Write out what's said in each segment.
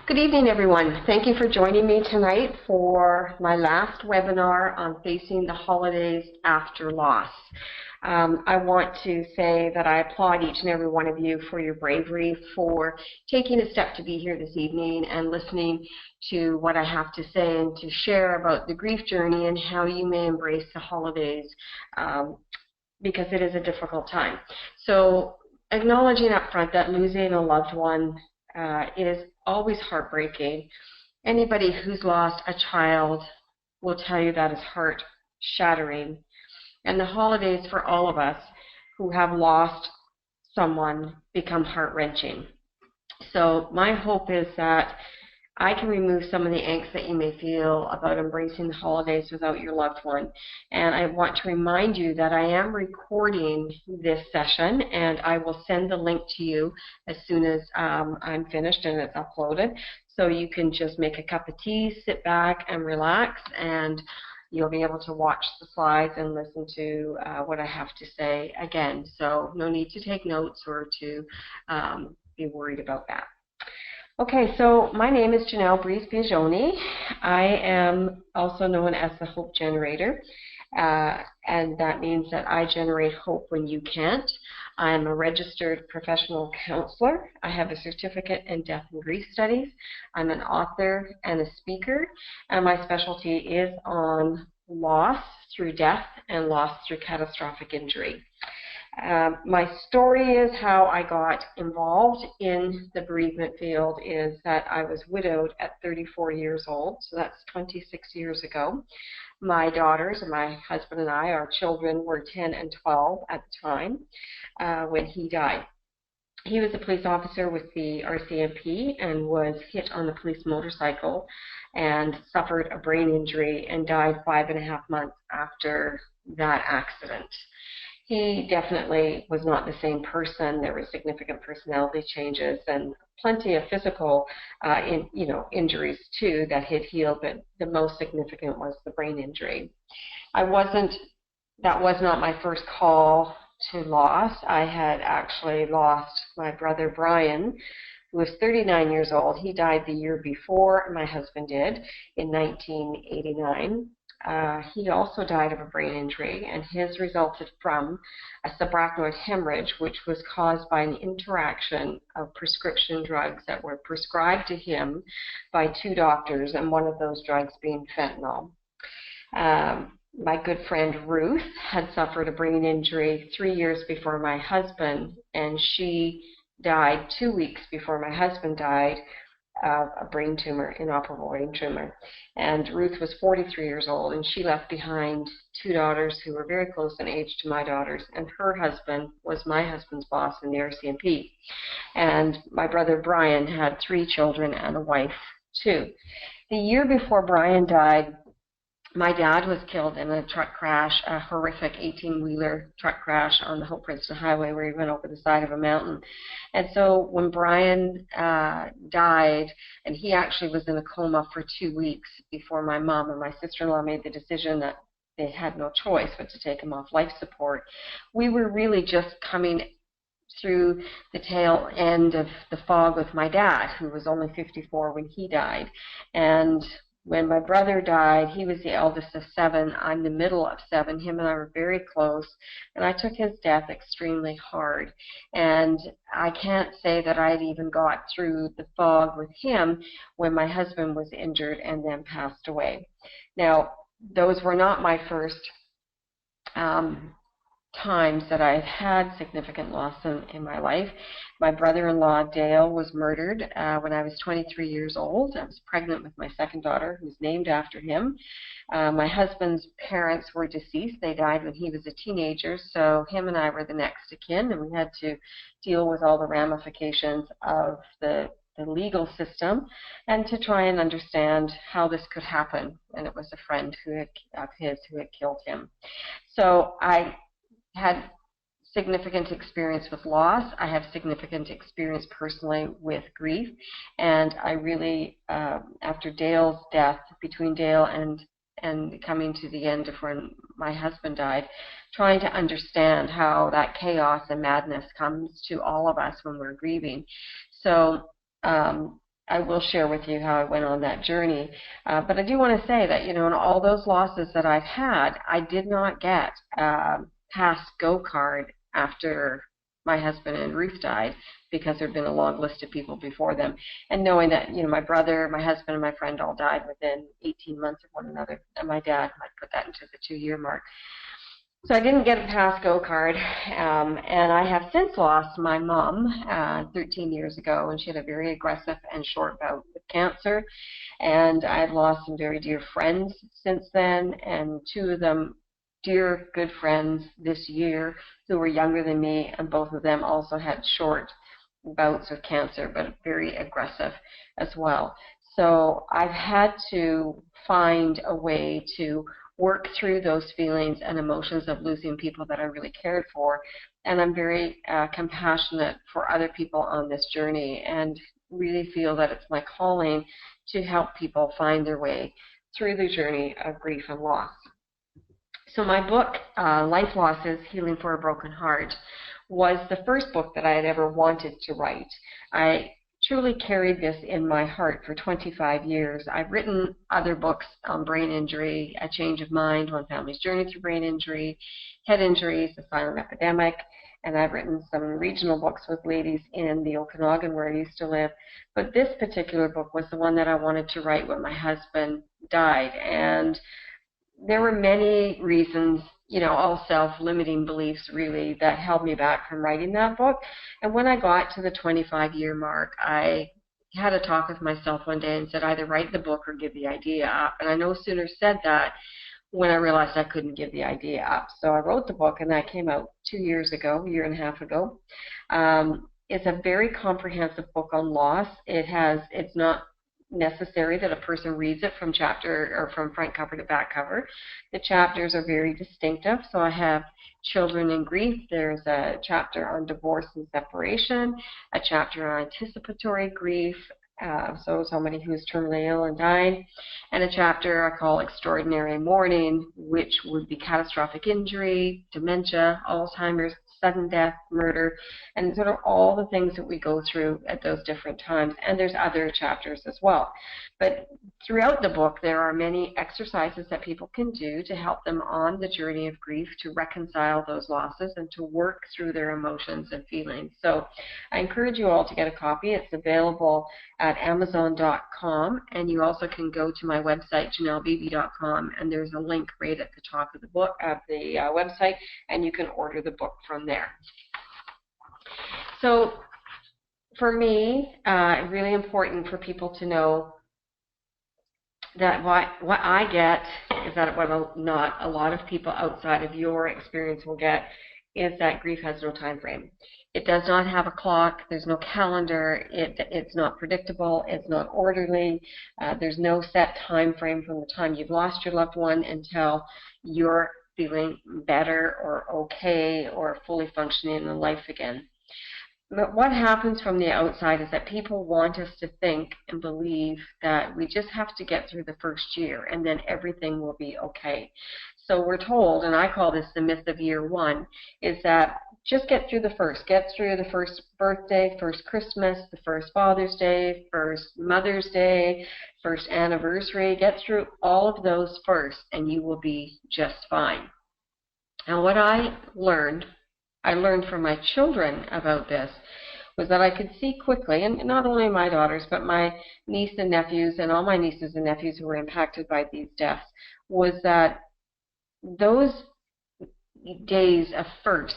Good evening, everyone. Thank you for joining me tonight for my last webinar on facing the holidays after loss. I want to say that I applaud each and every one of you for your bravery, for taking a step to be here this evening and listening to what I have to say and to share about the grief journey and how you may embrace the holidays because it is a difficult time. So acknowledging up front that losing a loved one is always heartbreaking. Anybody who's lost a child will tell you that is heart-shattering. And the holidays for all of us who have lost someone become heart-wrenching. So my hope is that I can remove some of the angst that you may feel about embracing the holidays without your loved one. And I want to remind you that I am recording this session, and I will send the link to you as soon as I'm finished and it's uploaded. So you can just make a cup of tea, sit back and relax, and you'll be able to watch the slides and listen to what I have to say again. So no need to take notes or to be worried about that. Okay, so my name is Janelle Biagioni. I am also known as the Hope Generator, and that means that I generate hope when you can't. I'm a registered professional counselor. I have a certificate in death and grief studies. I'm an author and a speaker, and my specialty is on loss through death and loss through catastrophic injury. My story is how I got involved in the bereavement field is that I was widowed at 34 years old, so that's 26 years ago. My daughters and my husband and I, our children were 10 and 12 at the time when he died. He was a police officer with the RCMP and was hit on the police motorcycle and suffered a brain injury and died 5.5 months after that accident. He definitely was not the same person. There were significant personality changes and plenty of physical injuries too that had healed, but the most significant was the brain injury. That was not my first call to loss. I had actually lost my brother Brian, who was 39 years old. He died the year before my husband did in 1989. He also died of a brain injury, and his resulted from a subarachnoid hemorrhage, which was caused by an interaction of prescription drugs that were prescribed to him by 2 doctors, and one of those drugs being fentanyl. My good friend Ruth had suffered a brain injury 3 years before my husband, and she died 2 weeks before my husband died of a brain tumor, inoperable brain tumor. And Ruth was 43 years old, and she left behind 2 daughters who were very close in age to my daughters, and her husband was my husband's boss in the RCMP. And my brother Brian had 3 children and a wife too. The year before Brian died, my dad was killed in a truck crash, a horrific 18-wheeler truck crash on the Hope Princeton Highway where he went over the side of a mountain. And so when Brian died, and he actually was in a coma for 2 weeks before my mom and my sister-in-law made the decision that they had no choice but to take him off life support, we were really just coming through the tail end of the fog with my dad, who was only 54 when he died. And when my brother died, he was the eldest of 7. I'm the middle of 7. Him and I were very close, and I took his death extremely hard. And I can't say that I'd even got through the fog with him when my husband was injured and then passed away. Now, those were not my first times that I've had significant loss in my life. My brother-in-law, Dale, was murdered when I was 23 years old. I was pregnant with my second daughter, who's named after him. My husband's parents were deceased. They died when he was a teenager, so him and I were the next of kin, and we had to deal with all the ramifications of the legal system and to try and understand how this could happen. And it was a friend of his who had killed him. So I had significant experience with loss. I have significant experience personally with grief, and I really, after Dale's death, between Dale and coming to the end of when my husband died, trying to understand how that chaos and madness comes to all of us when we're grieving. So I will share with you how I went on that journey. But I do want to say that, in all those losses that I've had, I did not get a pass go card after my husband and Ruth died, because there had been a long list of people before them. And knowing that, my brother, my husband, and my friend all died within 18 months of one another, and my dad might put that into the 2-year mark. So I didn't get a pass go card, and I have since lost my mom 13 years ago, and she had a very aggressive and short bout with cancer. And I've lost some very dear friends since then, and 2 of them dear good friends this year who were younger than me, and both of them also had short bouts of cancer, but very aggressive as well. So I've had to find a way to work through those feelings and emotions of losing people that I really cared for. And I'm very compassionate for other people on this journey, and really feel that it's my calling to help people find their way through the journey of grief and loss. So my book, Life Losses, Healing for a Broken Heart, was the first book that I had ever wanted to write. I truly carried this in my heart for 25 years. I've written other books on brain injury, A Change of Mind, One Family's Journey Through Brain Injury, Head Injuries, The Silent Epidemic, and I've written some regional books with ladies in the Okanagan where I used to live. But this particular book was the one that I wanted to write when my husband died. And there were many reasons, all self-limiting beliefs really, that held me back from writing that book. And when I got to the 25-year mark, I had a talk with myself one day and said, either write the book or give the idea up. And I no sooner said that when I realized I couldn't give the idea up. So I wrote the book, and that came out 2 years ago, a year and a half ago. It's a very comprehensive book on loss. It's not necessary that a person reads it from front cover to back cover. The chapters are very distinctive. So I have children in grief. There's a chapter on divorce and separation, a chapter on anticipatory grief, so somebody who is terminally ill and dying, and a chapter I call extraordinary mourning, which would be catastrophic injury, dementia, Alzheimer's, sudden death, murder, and sort of all the things that we go through at those different times. And there's other chapters as well. But throughout the book, there are many exercises that people can do to help them on the journey of grief, to reconcile those losses and to work through their emotions and feelings. So I encourage you all to get a copy. It's available at Amazon.com, and you also can go to my website, JanelleBeebe.com, and there's a link right at the top of the book, of the website, and you can order the book from there. So for me, really important for people to know that what I get is that what not a lot of people outside of your experience will get is that grief has no time frame. It does not have a clock. There's no calendar. It's not predictable. It's not orderly. There's no set time frame from the time you've lost your loved one until you're feeling better or okay or fully functioning in life again. But what happens from the outside is that people want us to think and believe that we just have to get through the first year and then everything will be okay. So we're told, and I call this the myth of year one, is that just get through the first birthday, first Christmas, the first Father's Day, first Mother's Day, first anniversary. Get through all of those first and you will be just fine. And what I learned from my children about this was that I could see quickly, and not only my daughters, but my niece and nephews and all my nieces and nephews who were impacted by these deaths, was that those days of first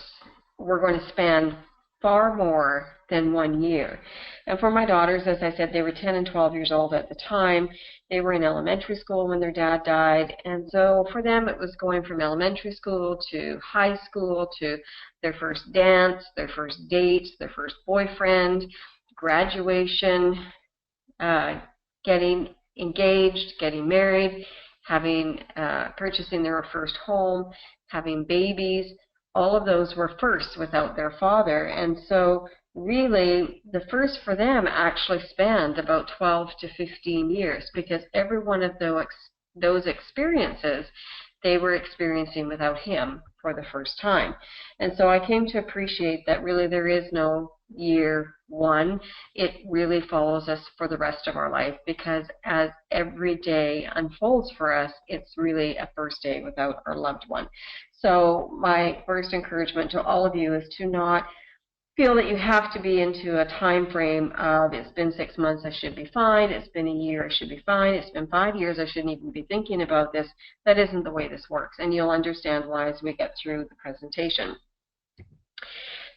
were going to span far more than 1 year. And for my daughters, as I said, they were 10 and 12 years old at the time. They were in elementary school when their dad died. And so for them, it was going from elementary school to high school to their first dance, their first date, their first boyfriend, graduation, getting engaged, getting married, purchasing their first home, having babies. All of those were firsts without their father. And so really the first for them actually spanned about 12 to 15 years, because every one of those experiences they were experiencing without him for the first time. And so I came to appreciate that really there is no year one, it really follows us for the rest of our life, because as every day unfolds for us, it's really a first day without our loved one. So my first encouragement to all of you is to not feel that you have to be into a time frame of, it's been 6 months, I should be fine, it's been a year, I should be fine, it's been 5 years, I shouldn't even be thinking about this. That isn't the way this works, and you'll understand why as we get through the presentation.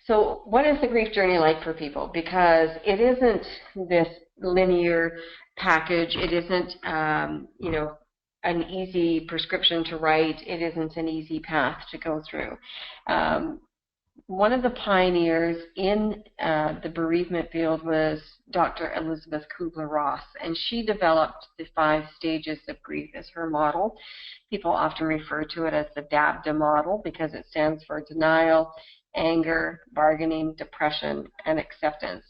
So what is the grief journey like for people? Because it isn't this linear package. It isn't, you know, an easy prescription to write. It isn't an easy path to go through. One of the pioneers in the bereavement field was Dr. Elizabeth Kubler-Ross, and she developed the 5 stages of grief as her model. People often refer to it as the DABDA model because it stands for denial, anger, bargaining, depression, and acceptance.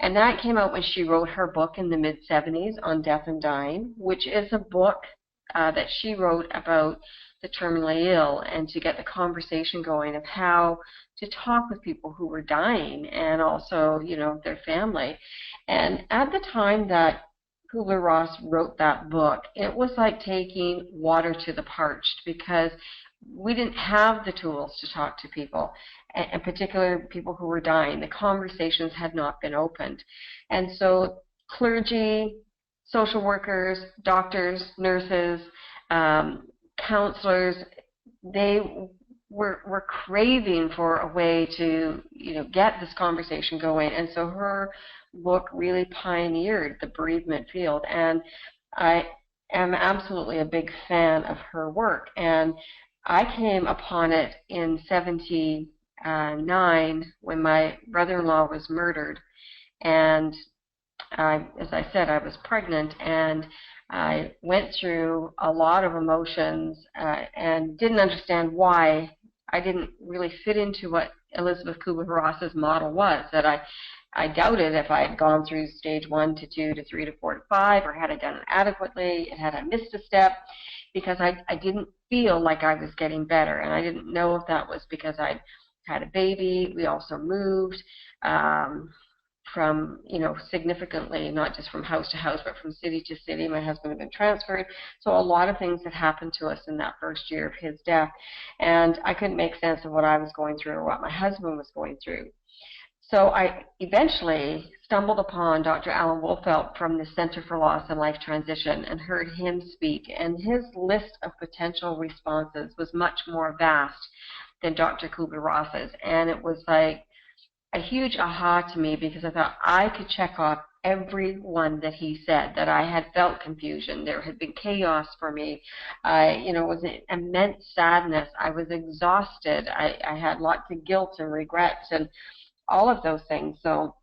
And that came out when she wrote her book in the mid-70s on death and dying, which is a book that she wrote about the terminally ill, and to get the conversation going of how to talk with people who were dying and also, you know, their family. And at the time that Kubler-Ross wrote that book, it was like taking water to the parched, because we didn't have the tools to talk to people, and particularly people who were dying. The conversations had not been opened. And so clergy, social workers, doctors, nurses, counselors, they were craving for a way to, you know, get this conversation going. And so her book really pioneered the bereavement field, and I am absolutely a big fan of her work. And I came upon it in '79 when my brother-in-law was murdered, and as I said, I was pregnant, and I went through a lot of emotions and didn't understand why I didn't really fit into what Elizabeth Kubler-Ross's model was, that I doubted if I had gone through stage 1 to 2 to 3 to 4 to 5, or had I done it adequately, and had I missed a step, because I didn't feel like I was getting better. And I didn't know if that was because I'd had a baby. We also moved from, you know, significantly, not just from house to house, but from city to city. My husband had been transferred. So a lot of things had happened to us in that first year of his death. And I couldn't make sense of what I was going through or what my husband was going through. So I eventually stumbled upon Dr. Alan Wolfelt from the Center for Loss and Life Transition and heard him speak. And his list of potential responses was much more vast than Dr. Kubler-Ross's. And it was like a huge aha to me, because I thought I could check off every one that he said, that I had felt confusion. There had been chaos for me. You know, it was an immense sadness. I was exhausted. I had lots of guilt and regrets and all of those things. So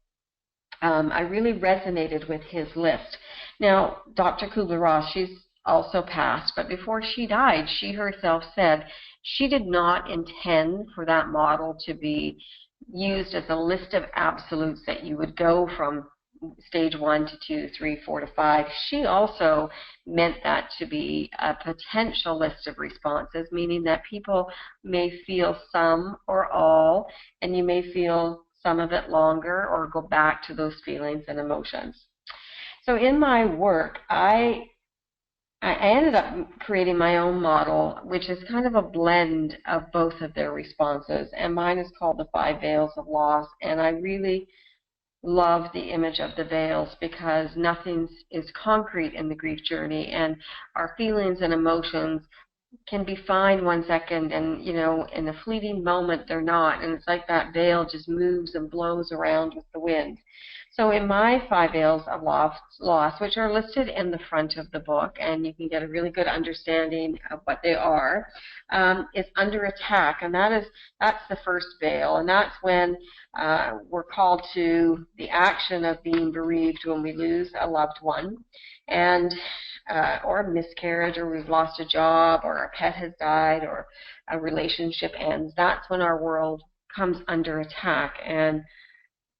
I really resonated with his list. Now, Dr. Kubler-Ross, she's also passed, but before she died, she herself said she did not intend for that model to be used as a list of absolutes that you would go from stage 1 to 2, 3, 4 to 5. She also meant that to be a potential list of responses, meaning that people may feel some or all, and you may feel some of it longer or go back to those feelings and emotions. So in my work, I ended up creating my own model, which is kind of a blend of both of their responses, and mine is called the 5 Veils of Loss. And I really love the image of the veils, because nothing is concrete in the grief journey, and our feelings and emotions can be fine 1 second, and, you know, in a fleeting moment they're not, and it's like that veil just moves and blows around with the wind. So in my 5 Veils of Loss, which are listed in the front of the book, and you can get a really good understanding of what they are, is under attack, and that's the first veil, and that's when we're called to the action of being bereaved when we lose a loved one, and or a miscarriage, or we've lost a job, or a pet has died, or a relationship ends. That's when our world comes under attack, and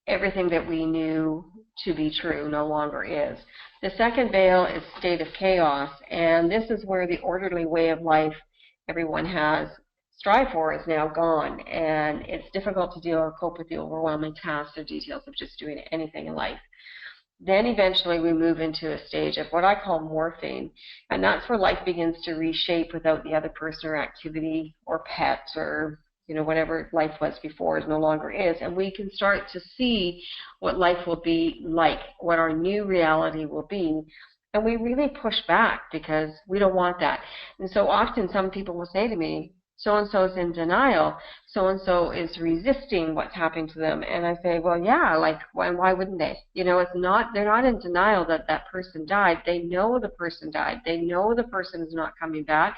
everything that we knew to be true no longer is. The second veil is state of chaos, and this is where the orderly way of life everyone has strive for is now gone, and it's difficult to deal or cope with the overwhelming tasks or details of just doing anything in life. Then eventually we move into a stage of what I call morphine, and that's where life begins to reshape without the other person or activity or pet or whatever life was before is no longer is, and we can start to see what life will be like, what our new reality will be, and we really push back because we don't want that. And so often some people will say to me, so-and-so is in denial, so-and-so is resisting what's happening to them. And I say, well, yeah, like, why wouldn't they? It's not, they're not in denial that that person died. They know the person died. They know the person is not coming back.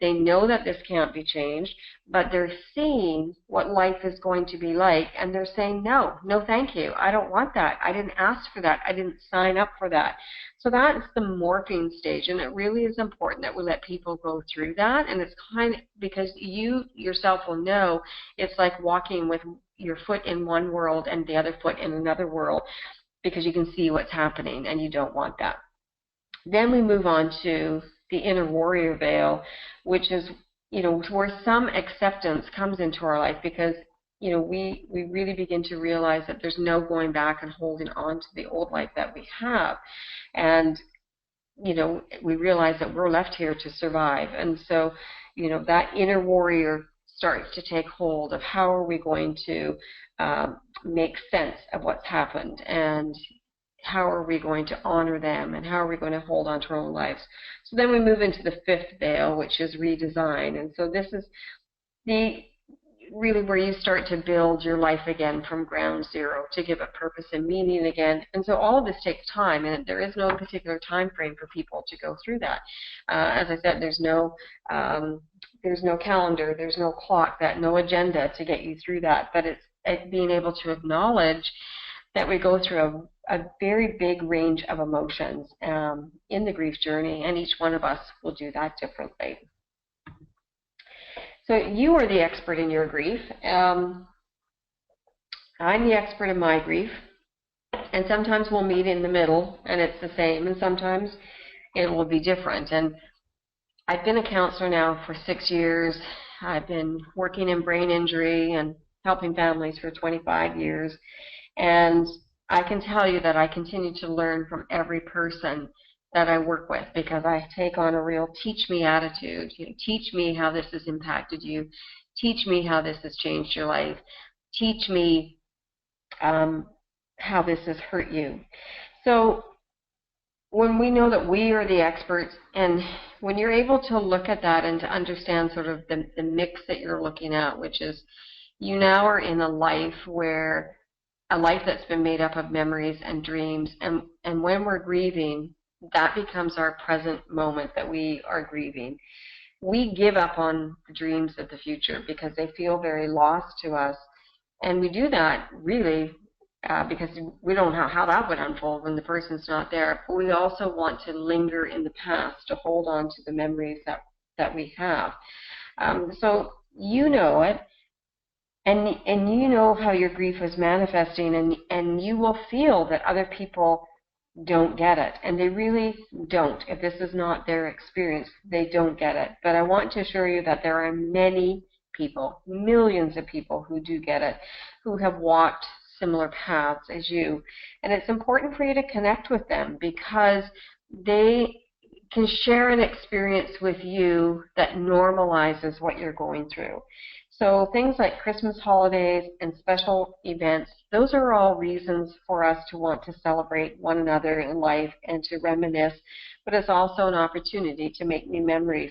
They know that this can't be changed, but they're seeing what life is going to be like, and they're saying, no, thank you. I don't want that. I didn't ask for that. I didn't sign up for that. So that's the morphing stage, and it really is important that we let people go through that, and it's kind of, because you yourself will know, it's like walking with your foot in one world and the other foot in another world, because you can see what's happening, and you don't want that. Then we move on to the inner warrior veil, which is, where some acceptance comes into our life, because, we really begin to realize that there's no going back and holding on to the old life that we have. And, we realize that we're left here to survive. And so, that inner warrior starts to take hold of how are we going to make sense of what's happened, and how are we going to honor them, and how are we going to hold on to our own lives. So then we move into the fifth veil, which is redesign. And so this is really where you start to build your life again from ground zero, to give it purpose and meaning again. And so all of this takes time, and there is no particular time frame for people to go through that. As I said, there's no calendar, there's no clock, no agenda to get you through that. But it's being able to acknowledge that we go through a very big range of emotions in the grief journey, and each one of us will do that differently. So you are the expert in your grief. I'm the expert in my grief, and sometimes we'll meet in the middle and it's the same, and sometimes it will be different. And I've been a counselor now for 6 years. I've been working in brain injury and helping families for 25 years. And I can tell you that I continue to learn from every person that I work with, because I take on a real teach me attitude. Teach me how this has impacted you. Teach me how this has changed your life. Teach me how this has hurt you. So when we know that we are the experts, and when you're able to look at that and to understand sort of the mix that you're looking at, which is you now are in a life that's been made up of memories and dreams, and when we're grieving, that becomes our present moment that we are grieving. We give up on the dreams of the future because they feel very lost to us, and we do that really because we don't know how that would unfold when the person's not there. But we also want to linger in the past, to hold on to the memories that we have. So you know it. And you know how your grief is manifesting, and you will feel that other people don't get it, and they really don't. If this is not their experience, they don't get it. But I want to assure you that there are many people, millions of people who do get it, who have walked similar paths as you. And it's important for you to connect with them, because they can share an experience with you that normalizes what you're going through. So things like Christmas holidays and special events, those are all reasons for us to want to celebrate one another in life and to reminisce, but it's also an opportunity to make new memories.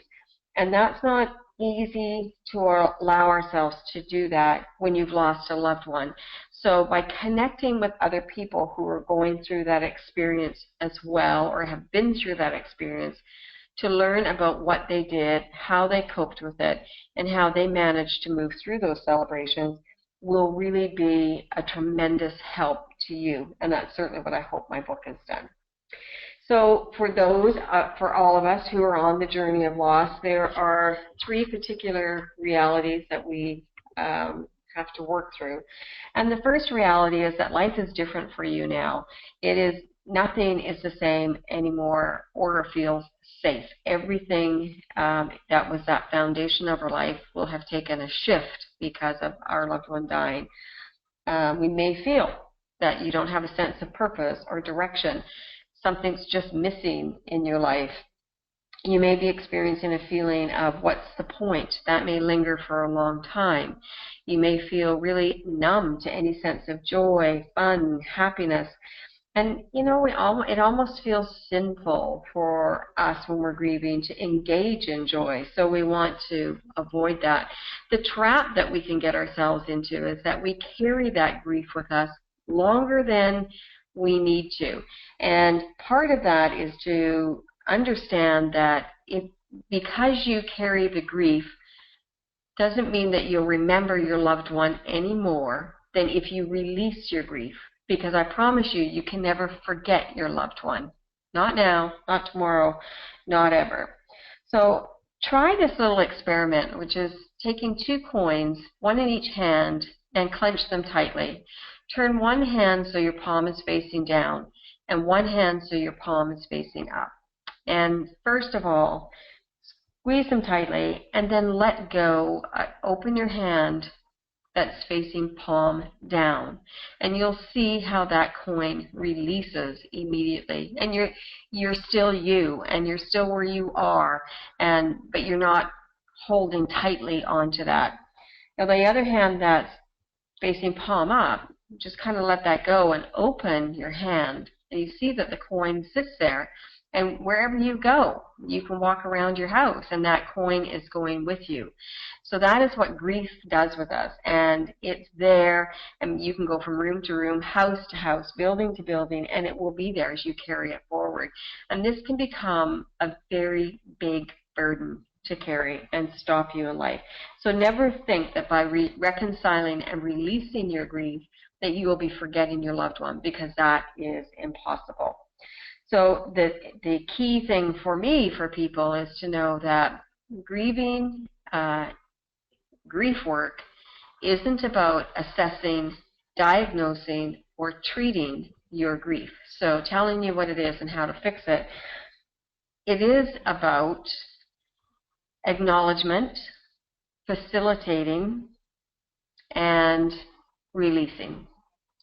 And that's not easy to allow ourselves to do that when you've lost a loved one. So by connecting with other people who are going through that experience as well, or have been through that experience, to learn about what they did, how they coped with it, and how they managed to move through those celebrations will really be a tremendous help to you. And that's certainly what I hope my book has done. So for those, for all of us who are on the journey of loss, there are 3 particular realities that we have to work through. And the first reality is that life is different for you now. It is nothing is the same anymore or feels safe. Everything that was that foundation of our life will have taken a shift because of our loved one dying. We may feel that you don't have a sense of purpose or direction. Something's just missing in your life. You may be experiencing a feeling of what's the point? That may linger for a long time. You may feel really numb to any sense of joy, fun, happiness. And, you know, it almost feels sinful for us when we're grieving to engage in joy. So we want to avoid that. The trap that we can get ourselves into is that we carry that grief with us longer than we need to. And part of that is to understand that because you carry the grief doesn't mean that you'll remember your loved one any more than if you release your grief. Because I promise you, you can never forget your loved one. Not now, not tomorrow, not ever. So try this little experiment, which is taking 2 coins, one in each hand, and clench them tightly. Turn one hand so your palm is facing down, and one hand so your palm is facing up. And first of all, squeeze them tightly, and then let go. Open your hand that's facing palm down, and you'll see how that coin releases immediately. And you're still you, and you're still where you are, but you're not holding tightly onto that. Now the other hand that's facing palm up, just kind of let that go and open your hand, and you see that the coin sits there. And wherever you go, you can walk around your house, and that coin is going with you. So that is what grief does with us, and it's there, and you can go from room to room, house to house, building to building, and it will be there as you carry it forward. And this can become a very big burden to carry and stop you in life. So never think that by reconciling and releasing your grief that you will be forgetting your loved one, because that is impossible. So the key thing for me, for people, is to know that grieving, grief work isn't about assessing, diagnosing, or treating your grief. So telling you what it is and how to fix it. It is about acknowledgement, facilitating, and releasing.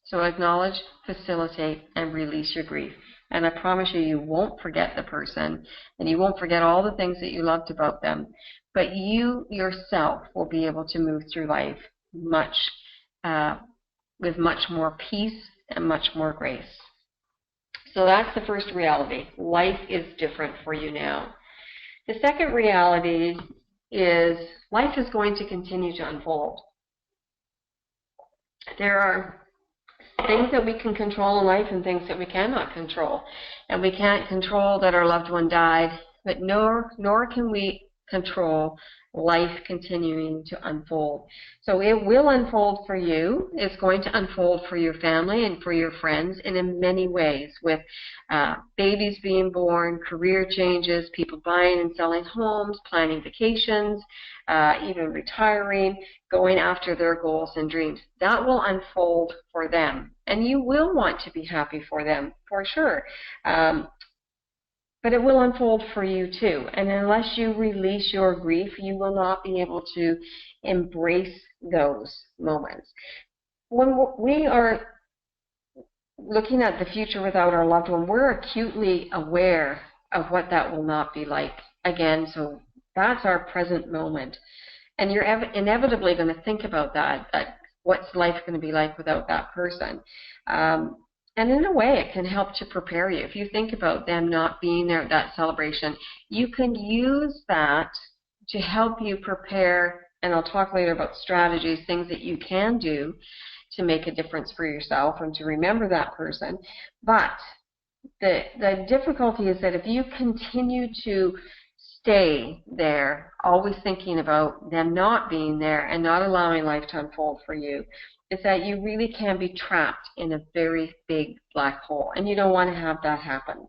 So acknowledge, facilitate, and release your grief. And I promise you, you won't forget the person, and you won't forget all the things that you loved about them, but you yourself will be able to move through life with much more peace and much more grace. So that's the first reality. Life is different for you now. The second reality is life is going to continue to unfold. There are things that we can control in life and things that we cannot control. And we can't control that our loved one died, but nor can we control life continuing to unfold. So it will unfold for you. It's going to unfold for your family and for your friends, and in many ways, with babies being born, career changes, people buying and selling homes, planning vacations, even retiring, going after their goals and dreams. That will unfold for them. And you will want to be happy for them, for sure. But it will unfold for you too. And unless you release your grief, you will not be able to embrace those moments. When we are looking at the future without our loved one, we're acutely aware of what that will not be like again. So that's our present moment. And you're inevitably going to think about that what's life going to be like without that person. And in a way, it can help to prepare you. If you think about them not being there at that celebration, you can use that to help you prepare, and I'll talk later about strategies, things that you can do to make a difference for yourself and to remember that person. But the difficulty is that if you continue to stay there, always thinking about them not being there and not allowing life to unfold for you, is that you really can be trapped in a very big black hole, and you don't want to have that happen.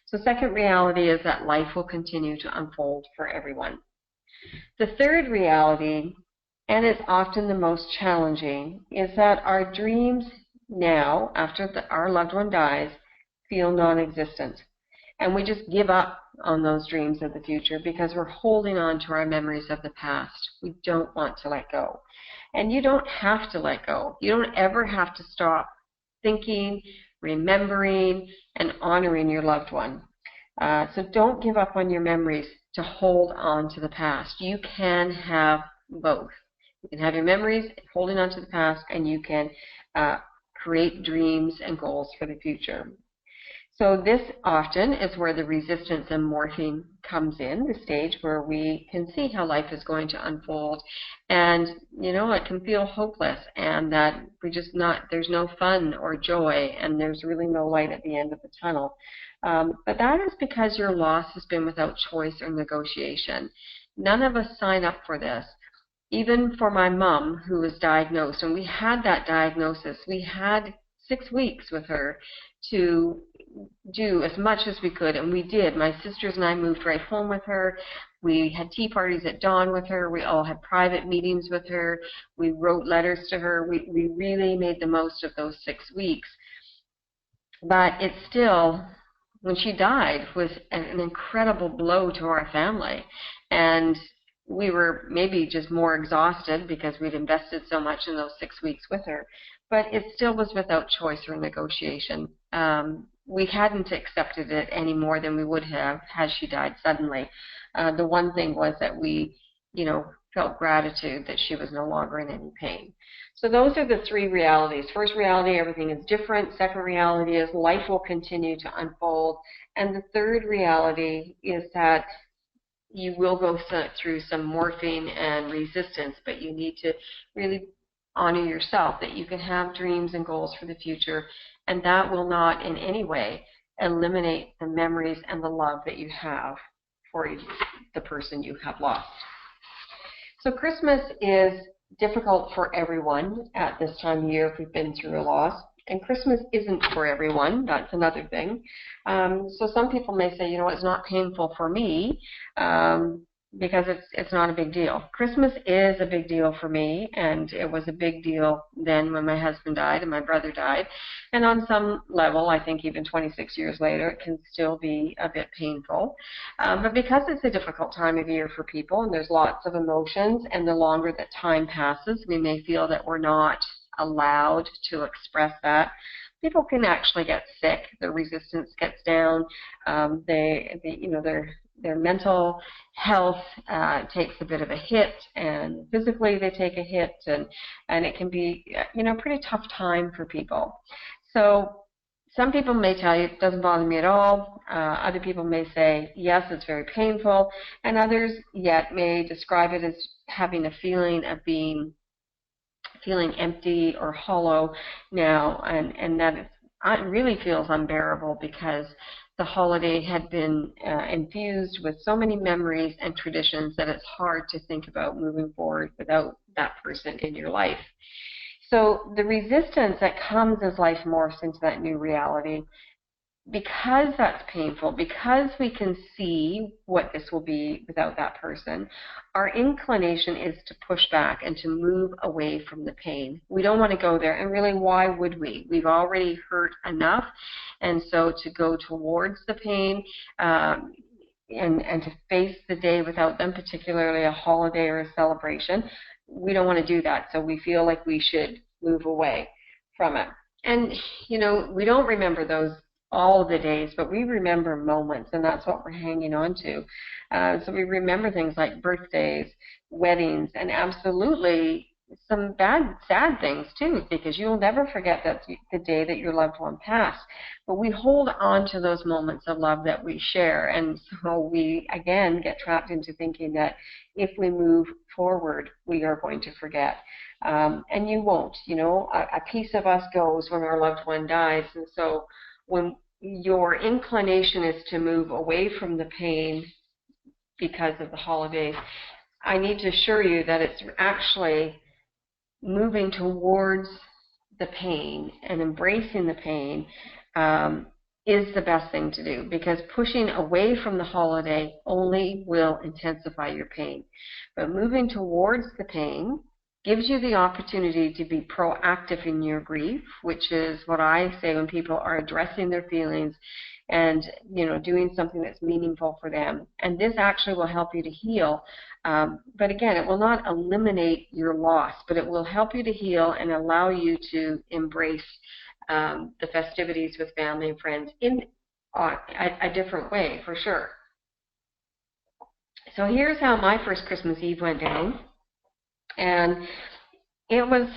So second reality is that life will continue to unfold for everyone. The third reality, and it's often the most challenging, is that our dreams now, after our loved one dies, feel non-existent. And we just give up on those dreams of the future because we're holding on to our memories of the past. We don't want to let go. And you don't have to let go. You don't ever have to stop thinking, remembering, and honoring your loved one. So don't give up on your memories to hold on to the past. You can have both. You can have your memories, holding on to the past, and you can create dreams and goals for the future. So this often is where the resistance and morphing comes in, the stage where we can see how life is going to unfold. And, you know, it can feel hopeless and that there's no fun or joy and there's really no light at the end of the tunnel. But that is because your loss has been without choice or negotiation. None of us sign up for this. Even for my mom, who was diagnosed, and we had that diagnosis, we had 6 weeks with her to do as much as we could, and we did. My sisters and I moved right home with her. We had tea parties at dawn with her. We all had private meetings with her. We wrote letters to her. We really made the most of those 6 weeks. But it still, when she died, was an incredible blow to our family. And we were maybe just more exhausted because we'd invested so much in those 6 weeks with her. But it still was without choice or negotiation. We hadn't accepted it any more than we would have had she died suddenly. The one thing was that we, you know, felt gratitude that she was no longer in any pain. So those are the 3 realities. First reality, everything is different. Second reality is life will continue to unfold. And the third reality is that you will go through some morphing and resistance, but you need to really honor yourself, that you can have dreams and goals for the future, and that will not in any way eliminate the memories and the love that you have for the person you have lost. So Christmas is difficult for everyone at this time of year if we've been through a loss. And Christmas isn't for everyone. That's another thing. So some people may say, you know, it's not painful for me because it's not a big deal. Christmas is a big deal for me, and it was a big deal then when my husband died and my brother died. And on some level, I think even 26 years later, it can still be a bit painful. But because it's a difficult time of year for people, and there's lots of emotions, and the longer that time passes, we may feel that we're not allowed to express that. People can actually get sick. Their resistance gets down. You know, their mental health takes a bit of a hit, and physically they take a hit, and it can be, you know, a pretty tough time for people. So some people may tell you it doesn't bother me at all. Other people may say, yes, it's very painful, and others yet may describe it as having a feeling of feeling empty or hollow now, and that it really feels unbearable because the holiday had been infused with so many memories and traditions that it's hard to think about moving forward without that person in your life. So the resistance that comes as life morphs into that new reality, because that's painful, because we can see what this will be without that person, our inclination is to push back and to move away from the pain. We don't want to go there, and really, why would we? We've already hurt enough, and so to go towards the pain and to face the day without them, particularly a holiday or a celebration, we don't want to do that, so we feel like we should move away from it. And, you know, we don't remember those all the days, but we remember moments, and that's what we're hanging on to. So we remember things like birthdays, weddings, and absolutely some sad things too, because you'll never forget that the day that your loved one passed. But we hold on to those moments of love that we share, and so we again get trapped into thinking that if we move forward, we are going to forget. And you won't. You know, a piece of us goes when our loved one dies, and so when your inclination is to move away from the pain because of the holidays, I need to assure you that it's actually moving towards the pain and embracing the pain is the best thing to do, because pushing away from the holiday only will intensify your pain. But moving towards the pain gives you the opportunity to be proactive in your grief, which is what I say when people are addressing their feelings and, you know, doing something that's meaningful for them. And this actually will help you to heal. But again, it will not eliminate your loss, but it will help you to heal and allow you to embrace the festivities with family and friends in a different way, for sure. So here's how my first Christmas Eve went down. And it was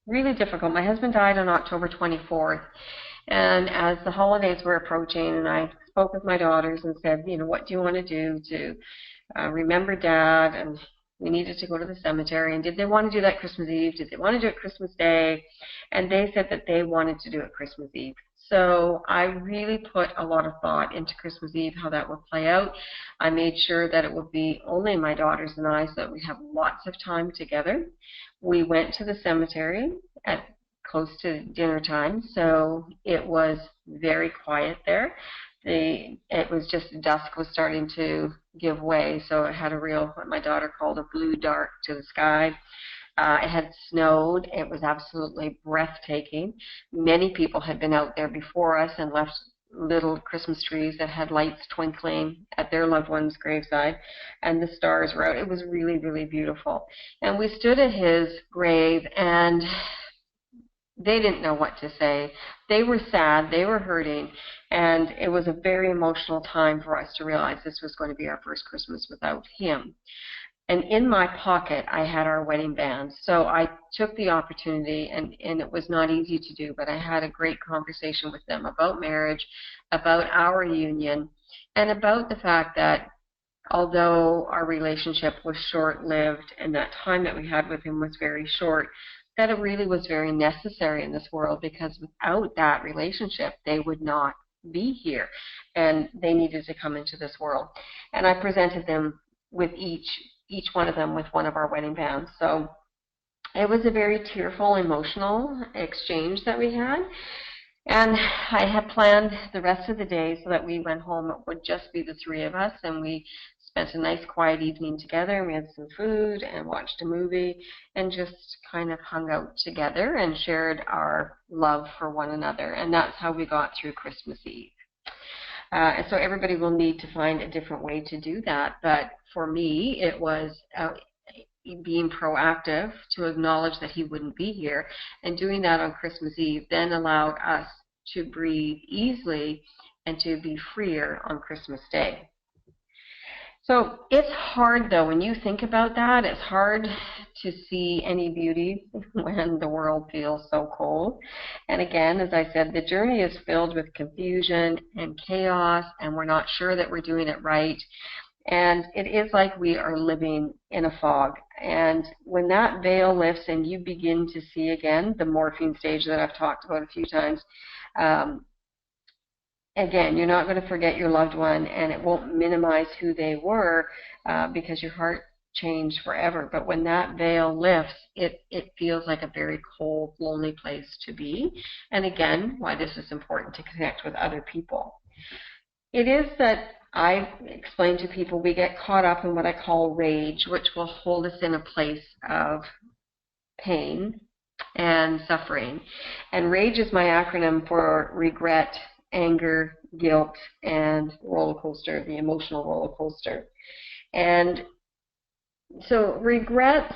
really difficult. My husband died on October 24th. And as the holidays were approaching, and I spoke with my daughters and said, you know, what do you want to do to remember Dad? And we needed to go to the cemetery. And did they want to do that Christmas Eve? Did they want to do it Christmas Day? And they said that they wanted to do it Christmas Eve. So I really put a lot of thought into Christmas Eve, how that would play out. I made sure that it would be only my daughters and I, so that we have lots of time together. We went to the cemetery at close to dinner time, so it was very quiet there. It was just dusk was starting to give way, so it had a real, what my daughter called, a blue dark to the sky. It had snowed. It was absolutely breathtaking. Many people had been out there before us and left little Christmas trees that had lights twinkling at their loved one's graveside, and the stars were out. It was really, really beautiful. And we stood at his grave, and they didn't know what to say. They were sad, they were hurting, and it was a very emotional time for us to realize this was going to be our first Christmas without him. And in my pocket, I had our wedding band. So I took the opportunity, and it was not easy to do, but I had a great conversation with them about marriage, about our union, and about the fact that although our relationship was short-lived and that time that we had with him was very short, that it really was very necessary in this world, because without that relationship, they would not be here, and they needed to come into this world. And I presented them with each one of them with one of our wedding bands. So it was a very tearful, emotional exchange that we had. And I had planned the rest of the day so that we went home, it would just be the three of us, and we spent a nice quiet evening together, and we had some food and watched a movie and just kind of hung out together and shared our love for one another. And that's how we got through Christmas Eve. And so everybody will need to find a different way to do that. But for me, it was being proactive to acknowledge that he wouldn't be here, and doing that on Christmas Eve then allowed us to breathe easily and to be freer on Christmas Day. So it's hard, though, when you think about that, it's hard to see any beauty when the world feels so cold. And again, as I said, the journey is filled with confusion and chaos, and we're not sure that we're doing it right. And it is like we are living in a fog. And when that veil lifts and you begin to see again the morphine stage that I've talked about a few times, again, you're not going to forget your loved one, and it won't minimize who they were because your heart changed forever. But when that veil lifts, it feels like a very cold, lonely place to be. And again, why this is important to connect with other people. It is that I explain to people we get caught up in what I call rage, which will hold us in a place of pain and suffering. And rage is my acronym for regret, anger, guilt, and roller coaster, the emotional roller coaster. And so regrets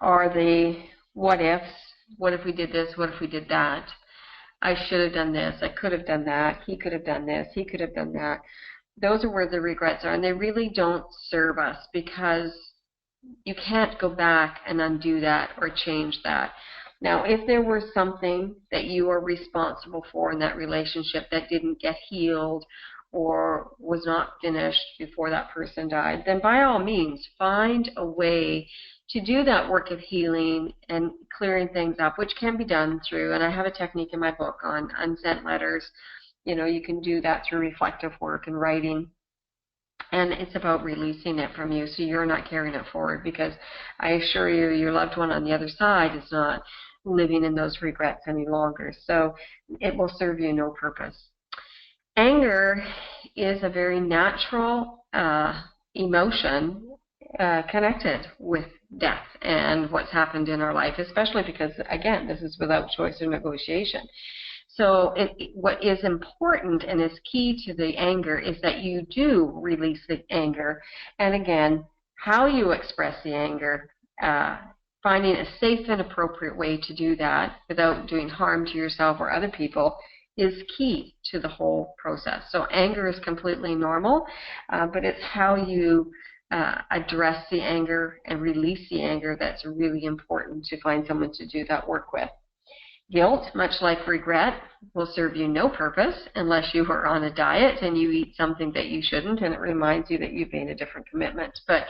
are the what ifs. What if we did this? What if we did that? I should have done this. I could have done that. He could have done this. He could have done that. Those are where the regrets are, and they really don't serve us, because you can't go back and undo that or change that. Now, if there was something that you are responsible for in that relationship that didn't get healed or was not finished before that person died, then by all means, find a way to do that work of healing and clearing things up, which can be done through, and I have a technique in my book on unsent letters. You know, you can do that through reflective work and writing. And it's about releasing it from you so you're not carrying it forward, because I assure you, your loved one on the other side is not living in those regrets any longer. So it will serve you no purpose. Anger is a very natural emotion connected with death and what's happened in our life, especially because, again, this is without choice or negotiation. So what is important and is key to the anger is that you do release the anger. And again, how you express the anger, finding a safe and appropriate way to do that without doing harm to yourself or other people is key to the whole process. So anger is completely normal, but it's how you address the anger and release the anger that's really important to find someone to do that work with. Guilt, much like regret, will serve you no purpose unless you are on a diet and you eat something that you shouldn't and it reminds you that you've made a different commitment. But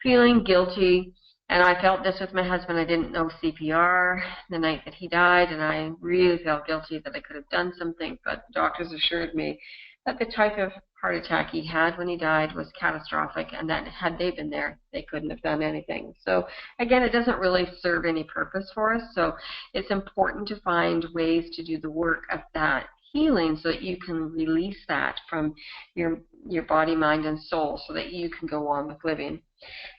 feeling guilty, and I felt this with my husband. I didn't know CPR the night that he died, and I really felt guilty that I could have done something, but doctors assured me that the type of heart attack he had when he died was catastrophic, and that had they been there, they couldn't have done anything. So again, it doesn't really serve any purpose for us, so it's important to find ways to do the work of that healing so that you can release that from your body, mind, and soul so that you can go on with living.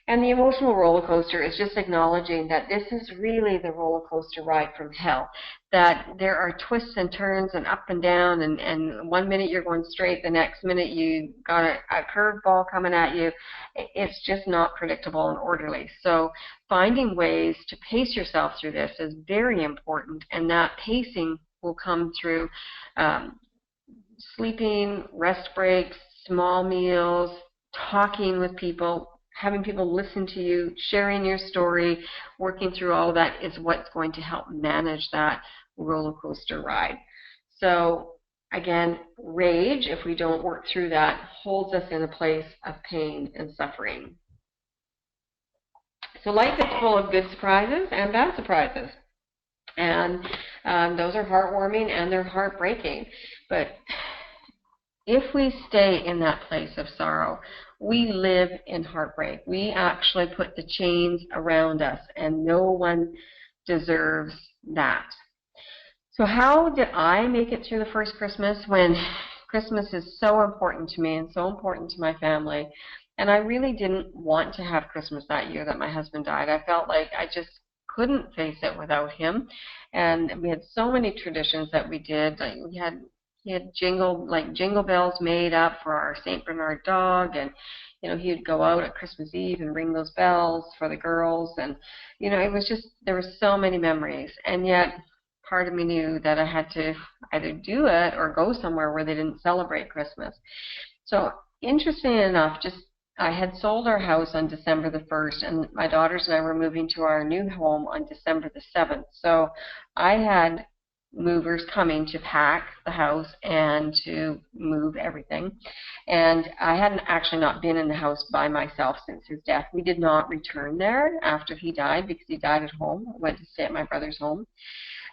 And the emotional roller coaster is just acknowledging that this is really the roller coaster ride from hell, that there are twists and turns and up and down, and one minute you're going straight, the next minute you got a curveball coming at you. It's just not predictable and orderly. So finding ways to pace yourself through this is very important, and that pacing will come through sleeping, rest breaks, small meals, talking with people, having people listen to you, sharing your story, working through all of that is what's going to help manage that roller coaster ride. So again, rage, if we don't work through that, holds us in a place of pain and suffering. So life is full of good surprises and bad surprises. And those are heartwarming and they're heartbreaking. But if we stay in that place of sorrow, we live in heartbreak. We actually put the chains around us, and no one deserves that. So how did I make it through the first Christmas when Christmas is so important to me and so important to my family? And I really didn't want to have Christmas that year that my husband died. I felt like I just couldn't face it without him. And we had so many traditions that we did. Like he had jingle bells made up for our St. Bernard dog, and he'd go out at Christmas Eve and ring those bells for the girls, and it was just, there were so many memories. And yet part of me knew that I had to either do it or go somewhere where they didn't celebrate Christmas. So interestingly enough, I had sold our house on December the 1st, and my daughters and I were moving to our new home on December the 7th. So I had movers coming to pack the house and to move everything. And I hadn't actually not been in the house by myself since his death. We did not return there after he died because he died at home. I went to stay at my brother's home.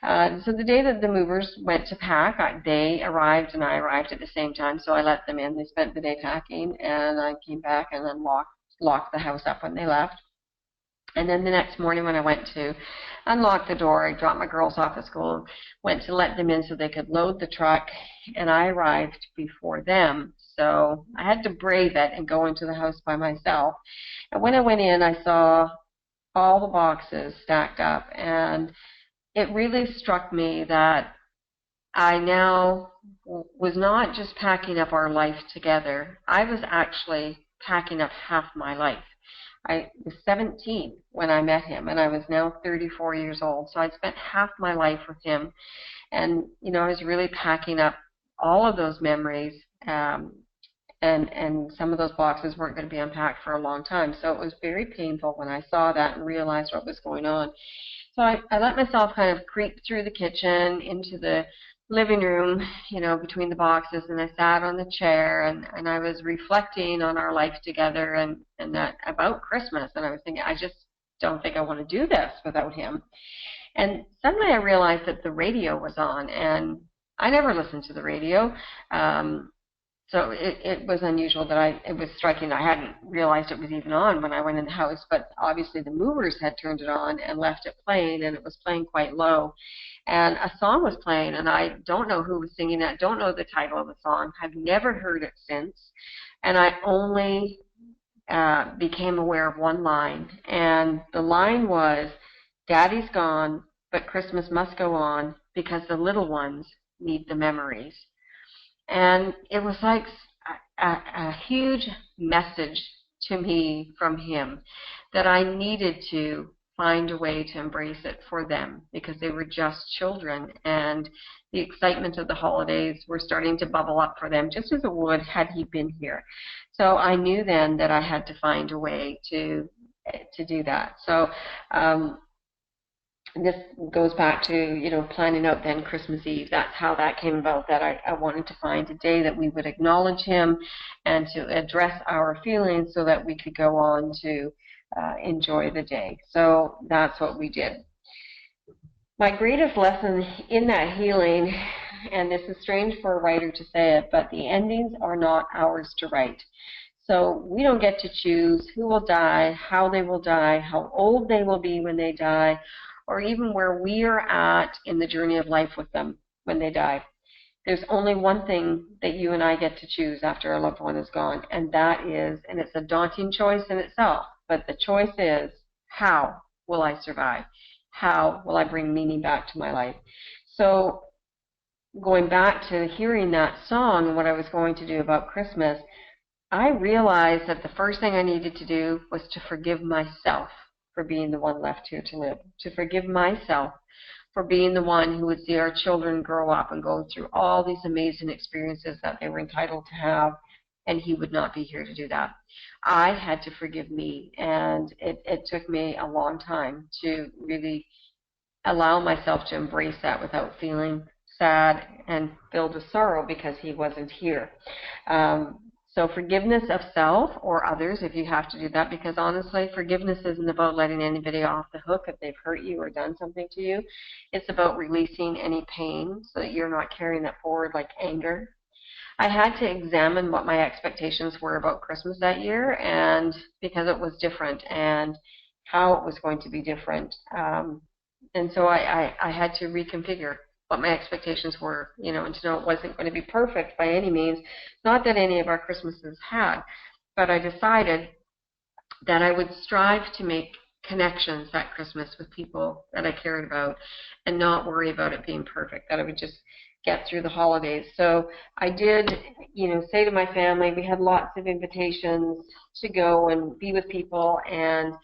So the day that the movers went to pack, they arrived and I arrived at the same time, so I let them in. They spent the day packing, and I came back and then locked the house up when they left. And then the next morning when I went to unlock the door, I dropped my girls off at school, went to let them in so they could load the truck, and I arrived before them. So I had to brave it and go into the house by myself. And when I went in, I saw all the boxes stacked up, and it really struck me that I now was not just packing up our life together. I was actually packing up half my life. I was 17 when I met him, and I was now 34 years old. So I'd spent half my life with him, and I was really packing up all of those memories, and some of those boxes weren't going to be unpacked for a long time. So it was very painful when I saw that and realized what was going on. So I let myself kind of creep through the kitchen into the living room, between the boxes, and I sat on the chair, and I was reflecting on our life together and that about Christmas, and I was thinking, I just don't think I want to do this without him. And suddenly I realized that the radio was on, and I never listened to the radio. So it was unusual that it was striking. I hadn't realized it was even on when I went in the house, but obviously the movers had turned it on and left it playing, and it was playing quite low. And a song was playing, and I don't know who was singing it, don't know the title of the song, have never heard it since, and I only became aware of one line, and the line was, "Daddy's gone, but Christmas must go on because the little ones need the memories." And it was like a huge message to me from him that I needed to find a way to embrace it for them because they were just children, and the excitement of the holidays were starting to bubble up for them just as it would had he been here. So I knew then that I had to find a way to do that. So this goes back to, planning out then Christmas Eve. That's how that came about, that I wanted to find a day that we would acknowledge him and to address our feelings so that we could go on to enjoy the day. So that's what we did. My greatest lesson in that healing, and this is strange for a writer to say it, but the endings are not ours to write. So we don't get to choose who will die, how how old they will be when they die, or even where we are at in the journey of life with them when they die. There's only one thing that you and I get to choose after our loved one is gone, and that is, and it's a daunting choice in itself, but the choice is, how will I survive? How will I bring meaning back to my life? So going back to hearing that song and what I was going to do about Christmas, I realized that the first thing I needed to do was to forgive myself for being the one left here to live, to forgive myself for being the one who would see our children grow up and go through all these amazing experiences that they were entitled to have, and he would not be here to do that. I had to forgive me, and it took me a long time to really allow myself to embrace that without feeling sad and filled with sorrow because he wasn't here. So forgiveness of self or others, if you have to do that, because honestly, forgiveness isn't about letting anybody off the hook if they've hurt you or done something to you. It's about releasing any pain so that you're not carrying that forward like anger. I had to examine what my expectations were about Christmas that year, and because it was different and how it was going to be different. And so I had to reconfigure what my expectations were, and to know it wasn't going to be perfect by any means. Not that any of our Christmases had, but I decided that I would strive to make connections that Christmas with people that I cared about and not worry about it being perfect, that I would just get through the holidays. So I did, say to my family, we had lots of invitations to go and be with people, and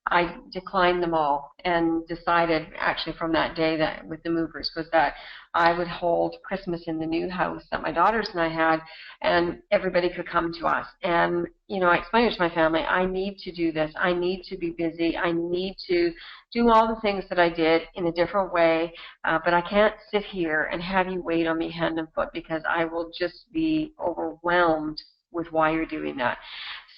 I declined them all and decided actually from that day that with the movers was that I would hold Christmas in the new house that my daughters and I had, and everybody could come to us. And, I explained it to my family, I need to do this. I need to be busy. I need to do all the things that I did in a different way, but I can't sit here and have you wait on me hand and foot because I will just be overwhelmed with why you're doing that.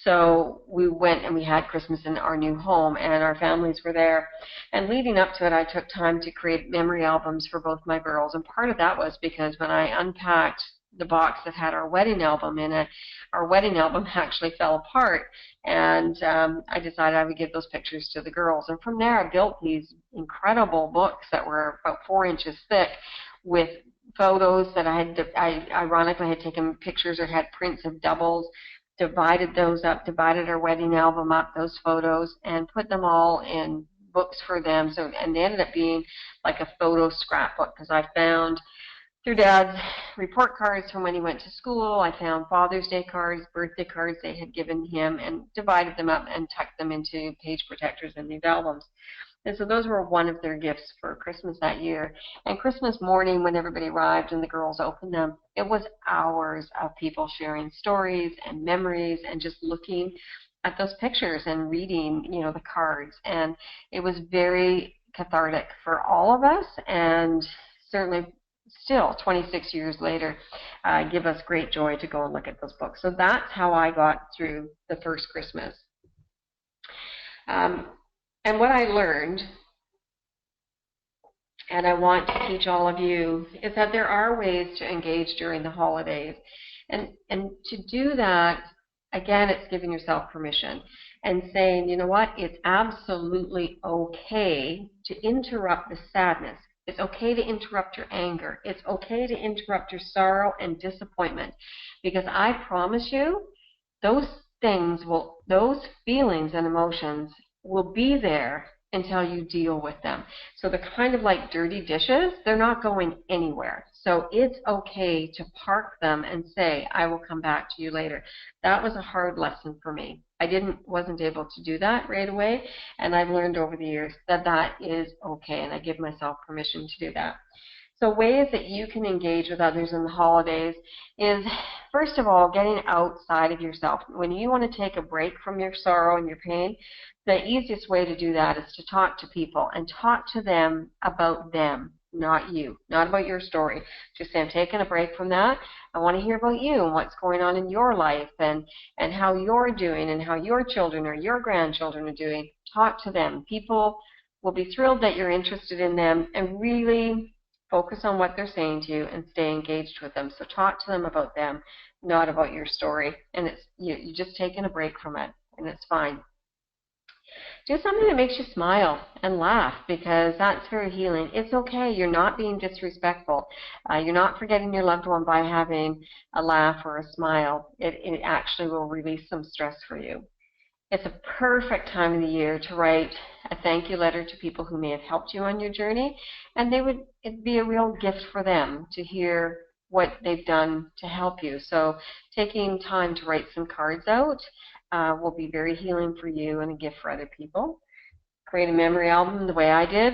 So we went and we had Christmas in our new home, and our families were there. And leading up to it, I took time to create memory albums for both my girls. And part of that was because when I unpacked the box that had our wedding album in it, our wedding album actually fell apart. And I decided I would give those pictures to the girls. And from there, I built these incredible books that were about 4 inches thick with photos that I ironically had taken pictures or had prints of doubles, divided those up, divided our wedding album up, those photos, and put them all in books for them. So, and they ended up being like a photo scrapbook because I found through Dad's report cards from when he went to school, I found Father's Day cards, birthday cards they had given him, and divided them up and tucked them into page protectors in these albums. And so those were one of their gifts for Christmas that year. And Christmas morning, when everybody arrived and the girls opened them, it was hours of people sharing stories and memories and just looking at those pictures and reading, the cards. And it was very cathartic for all of us, and certainly still 26 years later give us great joy to go and look at those books. So that's how I got through the first Christmas. And what I learned, and I want to teach all of you, is that there are ways to engage during the holidays. And to do that, again, it's giving yourself permission and saying, you know what, it's absolutely okay to interrupt the sadness. It's okay to interrupt your anger. It's okay to interrupt your sorrow and disappointment, because I promise you, those those feelings and emotions will be there until you deal with them. So they're kind of like dirty dishes. They're not going anywhere. So it's okay to park them and say, I will come back to you later. That was a hard lesson for me. I wasn't able to do that right away, and I've learned over the years that that is okay, and I give myself permission to do that. So ways that you can engage with others in the holidays is, first of all, getting outside of yourself. When you want to take a break from your sorrow and your pain, the easiest way to do that is to talk to people and talk to them about them, not you, not about your story. Just say, I'm taking a break from that. I want to hear about you and what's going on in your life and how you're doing and how your children or your grandchildren are doing. Talk to them. People will be thrilled that you're interested in them, and really focus on what they're saying to you and stay engaged with them. So talk to them about them, not about your story. And it's you're just taking a break from it, and it's fine. Do something that makes you smile and laugh, because that's very healing. It's okay. You're not being disrespectful. You're not forgetting your loved one by having a laugh or a smile. It actually will release some stress for you. It's a perfect time of the year to write a thank you letter to people who may have helped you on your journey, and it'd be a real gift for them to hear what they've done to help you. So taking time to write some cards out will be very healing for you and a gift for other people. Create a memory album the way I did.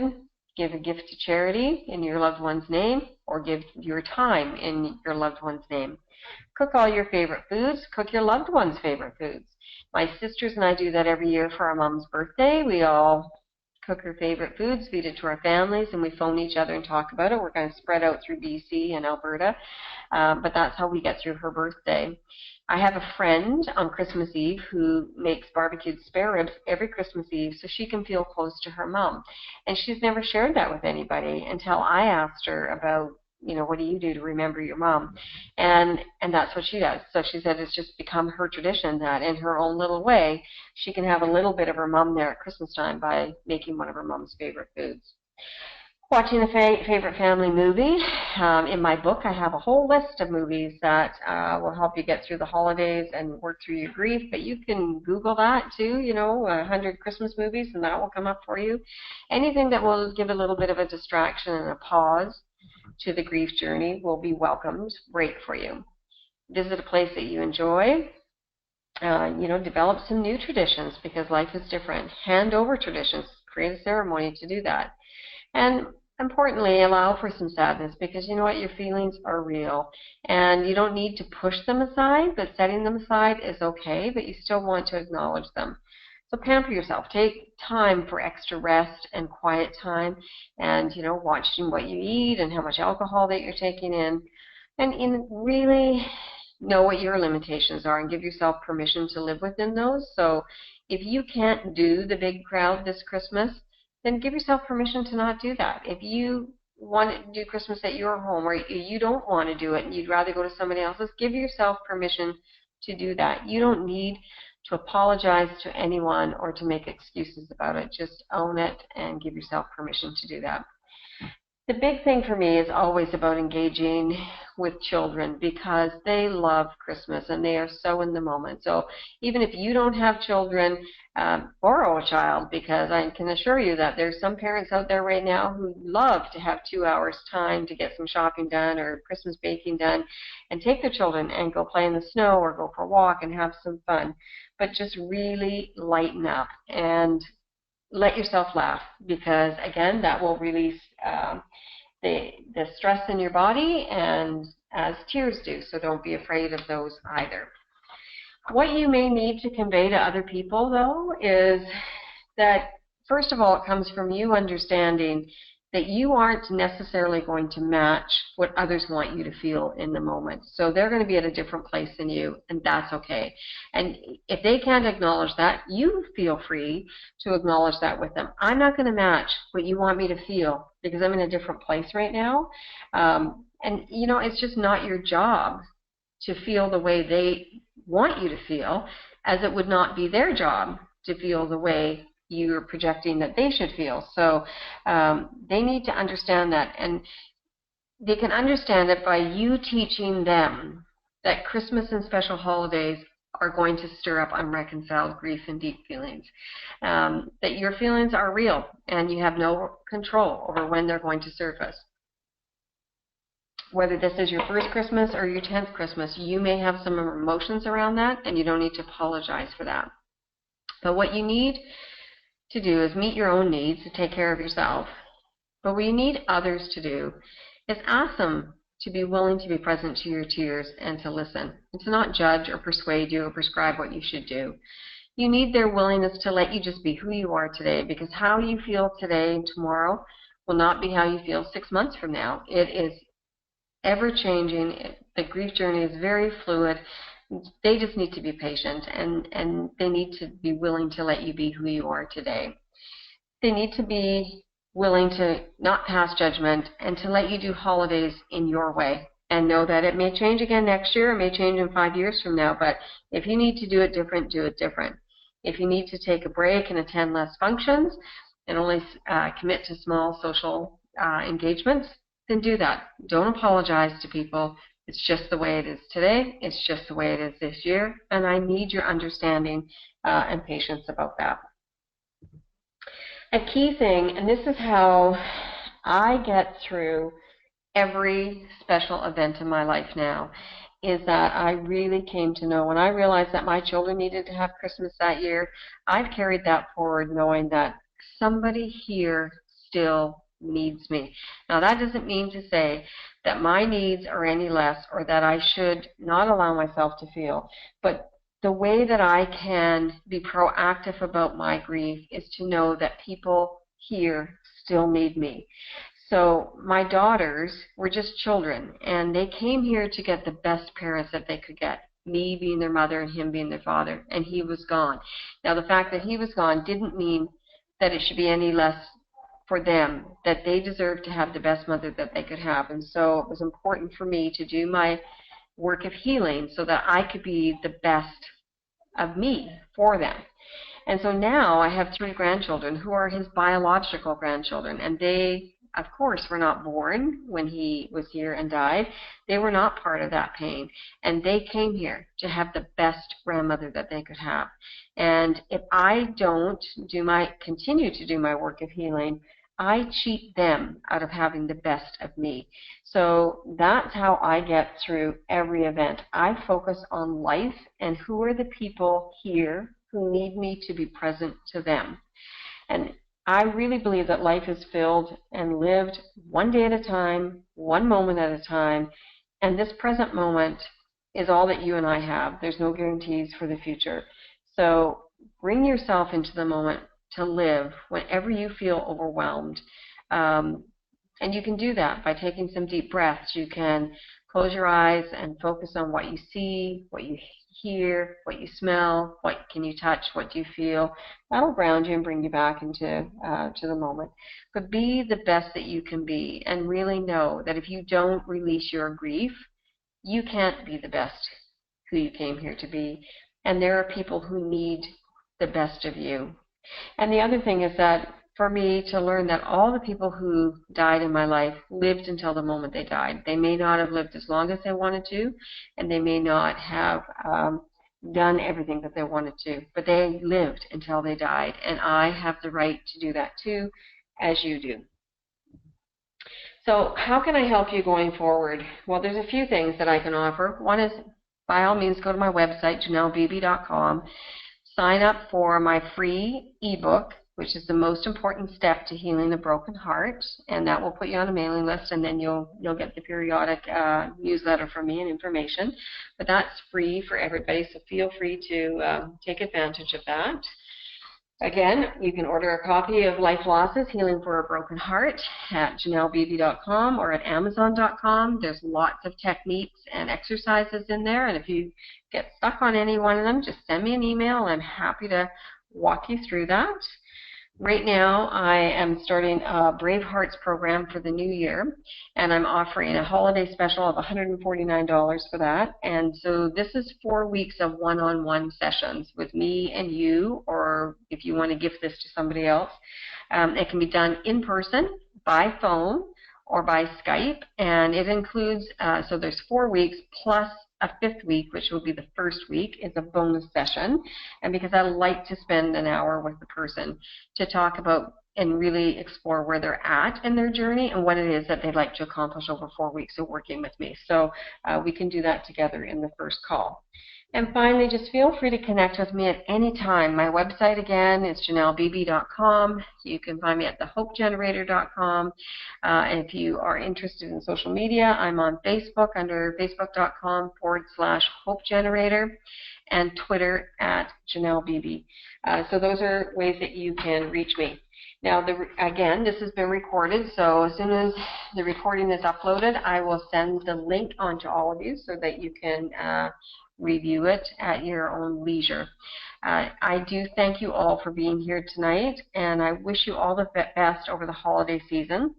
Give a gift to charity in your loved one's name, or give your time in your loved one's name. Cook all your favorite foods. Cook your loved one's favorite foods. My sisters and I do that every year for our mom's birthday. We all cook her favorite foods, feed it to our families, and we phone each other and talk about it. We're going to spread out through BC and Alberta, but that's how we get through her birthday. I have a friend on Christmas Eve who makes barbecued spare ribs every Christmas Eve so she can feel close to her mom. And she's never shared that with anybody until I asked her about, what do you do to remember your mom? And that's what she does. So she said it's just become her tradition that in her own little way, she can have a little bit of her mom there at Christmas time by making one of her mom's favorite foods. Watching a favorite family movie. In my book, I have a whole list of movies that will help you get through the holidays and work through your grief, but you can Google that too, 100 Christmas movies, and that will come up for you. Anything that will give a little bit of a distraction and a pause to the grief journey will be welcomed. Break for you. Visit a place that you enjoy. Develop some new traditions, because life is different. Hand over traditions. Create a ceremony to do that. And importantly, allow for some sadness, because you know what, your feelings are real and you don't need to push them aside, but setting them aside is okay, but you still want to acknowledge them. So pamper yourself. Take time for extra rest and quiet time, and watching what you eat and how much alcohol that you're taking in, and really know what your limitations are and give yourself permission to live within those. So if you can't do the big crowd this Christmas, then give yourself permission to not do that. If you want to do Christmas at your home, or you don't want to do it and you'd rather go to somebody else's, give yourself permission to do that. You don't need to apologize to anyone or to make excuses about it. Just own it and give yourself permission to do that. The big thing for me is always about engaging with children, because they love Christmas and they are so in the moment. So even if you don't have children, borrow a child, because I can assure you that there's some parents out there right now who love to have 2 hours time to get some shopping done or Christmas baking done and take their children and go play in the snow or go for a walk and have some fun. But just really lighten up and let yourself laugh, because again, that will release the stress in your body, and as tears do, so don't be afraid of those either. What you may need to convey to other people, though, is that first of all, it comes from you understanding that you aren't necessarily going to match what others want you to feel in the moment. So they're going to be at a different place than you, and that's okay. And if they can't acknowledge that, you feel free to acknowledge that with them. I'm not going to match what you want me to feel because I'm in a different place right now. And it's just not your job to feel the way they want you to feel, as it would not be their job to feel the way you're projecting that they should feel. So they need to understand that, and they can understand it by you teaching them that Christmas and special holidays are going to stir up unreconciled grief and deep feelings. That your feelings are real and you have no control over when they're going to surface. Whether this is your first Christmas or your 10th Christmas, you may have some emotions around that, and you don't need to apologize for that. But what you need to do is meet your own needs to take care of yourself. But what you need others to do is ask them to be willing to be present to your tears and to listen, and to not judge or persuade you or prescribe what you should do. You need their willingness to let you just be who you are today, because how you feel today and tomorrow will not be how you feel 6 months from now. It is ever-changing. The grief journey is very fluid. They just need to be patient, and they need to be willing to let you be who you are today. They need to be willing to not pass judgment and to let you do holidays in your way, and know that it may change again next year, it may change in 5 years from now, but if you need to do it different, do it different. If you need to take a break and attend less functions and only commit to small social engagements, then do that. Don't apologize to people. It's just the way it is today. It's just the way it is this year, and I need your understanding and patience about that. A key thing, and this is how I get through every special event in my life now, is that I really came to know, when I realized that my children needed to have Christmas that year, I've carried that forward knowing that somebody here still needs me. Now, that doesn't mean to say that my needs are any less or that I should not allow myself to feel, but the way that I can be proactive about my grief is to know that people here still need me. So my daughters were just children, and they came here to get the best parents that they could get, me being their mother and him being their father, and he was gone. Now, the fact that he was gone didn't mean that it should be any less for them, that they deserved to have the best mother that they could have. And so it was important for me to do my work of healing so that I could be the best of me for them. And so now I have 3 grandchildren who are his biological grandchildren, and they, of course, were not born when he was here and died. They were not part of that pain, and they came here to have the best grandmother that they could have. And if I don't continue to do my work of healing, I cheat them out of having the best of me. So that's how I get through every event. I focus on life and who are the people here who need me to be present to them. And I really believe that life is filled and lived one day at a time, one moment at a time, and this present moment is all that you and I have. There's no guarantees for the future. So bring yourself into the moment to live whenever you feel overwhelmed. And you can do that by taking some deep breaths. You can close your eyes and focus on what you see, what you hear, what you smell, what can you touch, what do you feel. That'll ground you and bring you back into to the moment. But be the best that you can be, and really know that if you don't release your grief, you can't be the best who you came here to be. And there are people who need the best of you. And the other thing is that for me to learn that all the people who died in my life lived until the moment they died. They may not have lived as long as they wanted to, and they may not have done everything that they wanted to, but they lived until they died, and I have the right to do that too, as you do. So how can I help you going forward? Well, there's a few things that I can offer. One is, by all means, go to my website, janellebeebe.com. Sign up for my free ebook, which is the most important step to healing a broken heart, and that will put you on a mailing list, and then you'll get the periodic newsletter from me and information. But that's free for everybody, so feel free to take advantage of that. Again, you can order a copy of Life Losses, Healing for a Broken Heart at janellebeebe.com or at amazon.com. There's lots of techniques and exercises in there, and if you get stuck on any one of them, just send me an email, and I'm happy to walk you through that. Right now, I am starting a Brave Hearts program for the new year, and I'm offering a holiday special of $149 for that. And so this is 4 weeks of one-on-one sessions with me and you, or if you want to gift this to somebody else. It can be done in person, by phone, or by Skype, and it includes, so there's 4 weeks plus a fifth week, which will be the first week, is a bonus session. And because I like to spend an hour with the person to talk about and really explore where they're at in their journey and what it is that they'd like to accomplish over 4 weeks of working with me. So we can do that together in the first call. And finally, just feel free to connect with me at any time. My website, again, is janellebeebe.com. You can find me at thehopegenerator.com. And if you are interested in social media, I'm on Facebook under facebook.com/hopegenerator and Twitter at Janelle Beebe. So those are ways that you can reach me. Now, again, this has been recorded, so as soon as the recording is uploaded, I will send the link on to all of you so that you can review it at your own leisure. I do thank you all for being here tonight, and I wish you all the best over the holiday season.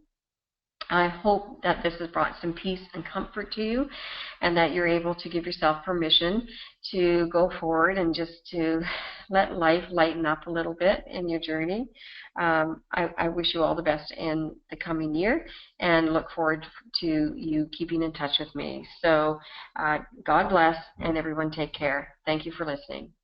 I hope that this has brought some peace and comfort to you, and that you're able to give yourself permission to go forward and just to let life lighten up a little bit in your journey. I wish you all the best in the coming year and look forward to you keeping in touch with me. So God bless, and everyone take care. Thank you for listening.